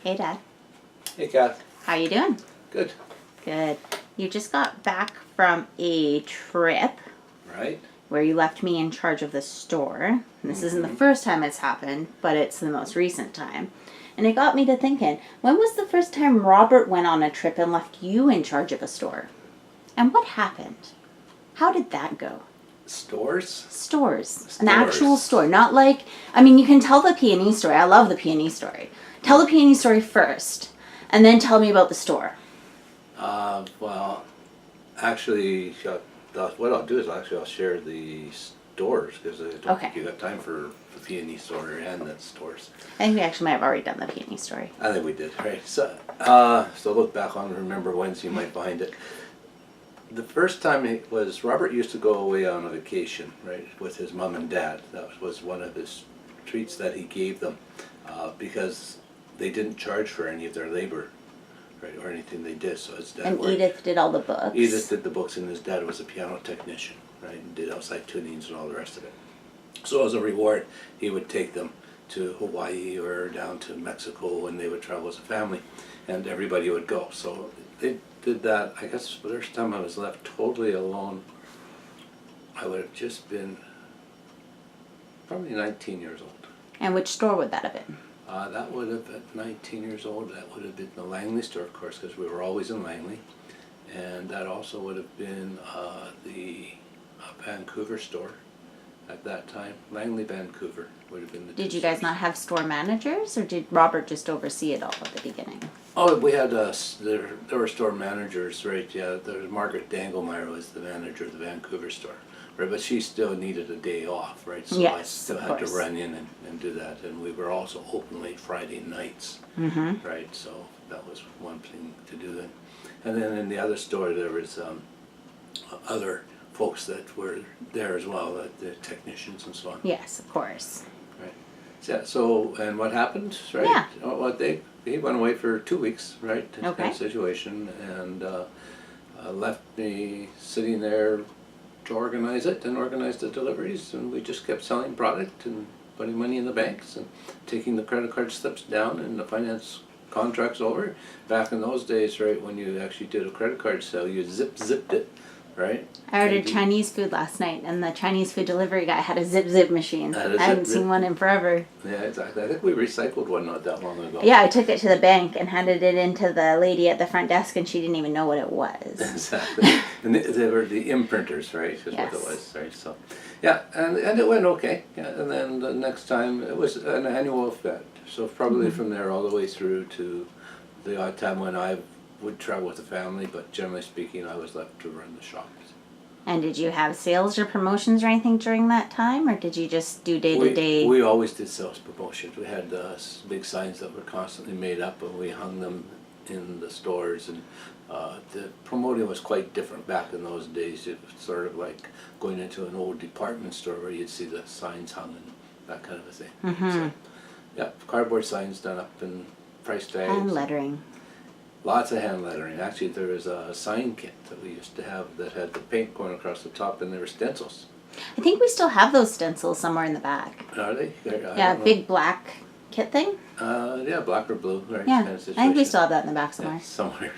Hey, Dad. Hey, Kath. How you doing? Good. Good. You just got back from a trip Right? where you left me in charge of the store. And this isn't the first time it's happened, but it's the most recent time. And it got me to thinking, when was the first time Robert went on a trip and left you in charge of a store? And what happened? How did that go? Stores? Stores. An actual store. Not like, I mean, you can tell the peony story. I love the peony story. Tell the peony story first, and then tell me about the store. Well, actually, what I'll do is I'll share the stores because I don't think you got time for the peony store and the stores. I think we actually might have already done the peony story. I think we did, right? So look back on remember whens you might find it. The first time it was Robert used to go away on a vacation, right, with his mom and dad. That was one of his treats that he gave them because they didn't charge for any of their labor, right, or anything they did. So his dad And worked. Edith did all the books. Edith did the books, and his dad was a piano technician, right, and did outside tunings and all the rest of it. So as a reward, he would take them to Hawaii or down to Mexico, and they would travel as a family, and everybody would go. So they did that. I guess the first time I was left totally alone, I would have just been probably 19 years old. And which store would that have been? That would have, at 19 years old, that would have been the Langley store, of course, because we were always in Langley. And that also would have been the Vancouver store at that time. Langley, Vancouver would have been the Did two you guys stores. not have store managers, or did Robert just oversee it all at the beginning? Oh, we had, there were store managers, right, yeah. There was Margaret Dangelmeyer was the manager of the Vancouver store. Right, but she still needed a day off, right? So I Yes, still of had to course. run in and do that. And we were also open late Friday nights, right? So that was one thing to do then. And then in the other store there was other folks that were there as well, the technicians and so on. Yes, of course. Right. So and what happened, right? Yeah. Oh, well, he went away for 2 weeks, right? Okay. That situation, and left me sitting there to organize it and organize the deliveries, and we just kept selling product and putting money in the banks and taking the credit card slips down and the finance contracts over. Back in those days, right, when you actually did a credit card sale, you zipped it, right? I ordered Chinese food last night, and the Chinese food delivery guy had a zip machine. Had a I hadn't zip- seen one in forever. Yeah, exactly. I think we recycled one not that long ago. Yeah, I took it to the bank and handed it into the lady at the front desk, and she didn't even know what it was. Exactly. And they were the imprinters, right, is Yes. what it was, right? So, yeah, and it went okay. Yeah, and then the next time, it was an annual event. So probably from there all the way through to the odd time when I would travel with the family, but generally speaking, I was left to run the shop. And did you have sales or promotions or anything during that time, or did you just do day-to-day? We always did sales promotions. We had big signs that were constantly made up, and we hung them in the stores. And the promoting was quite different back in those days. It was sort of like going into an old department store where you'd see the signs hung and that kind of a thing. So, yeah, cardboard signs done up and price tags. Hand lettering. Lots of hand lettering. Actually, there was a sign kit that we used to have that had the paint going across the top, and there were stencils. I think we still have those stencils somewhere in the back. Are they? I Yeah, don't know. big black kit thing. Yeah, black or blue, right? Yeah, kind of I think we situation. still have that in the back somewhere. Yeah, somewhere.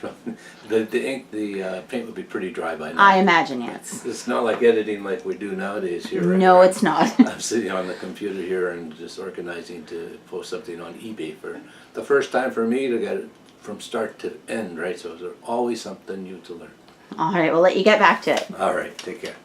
The ink, the paint would be pretty dry by now. I imagine, yes. It's not like editing like we do nowadays here. Right? No, it's not. I'm sitting on the computer here and just organizing to post something on eBay for the first time for me to get it from start to end, right? So there's always something new to learn. All right, we'll let you get back to it. All right, take care.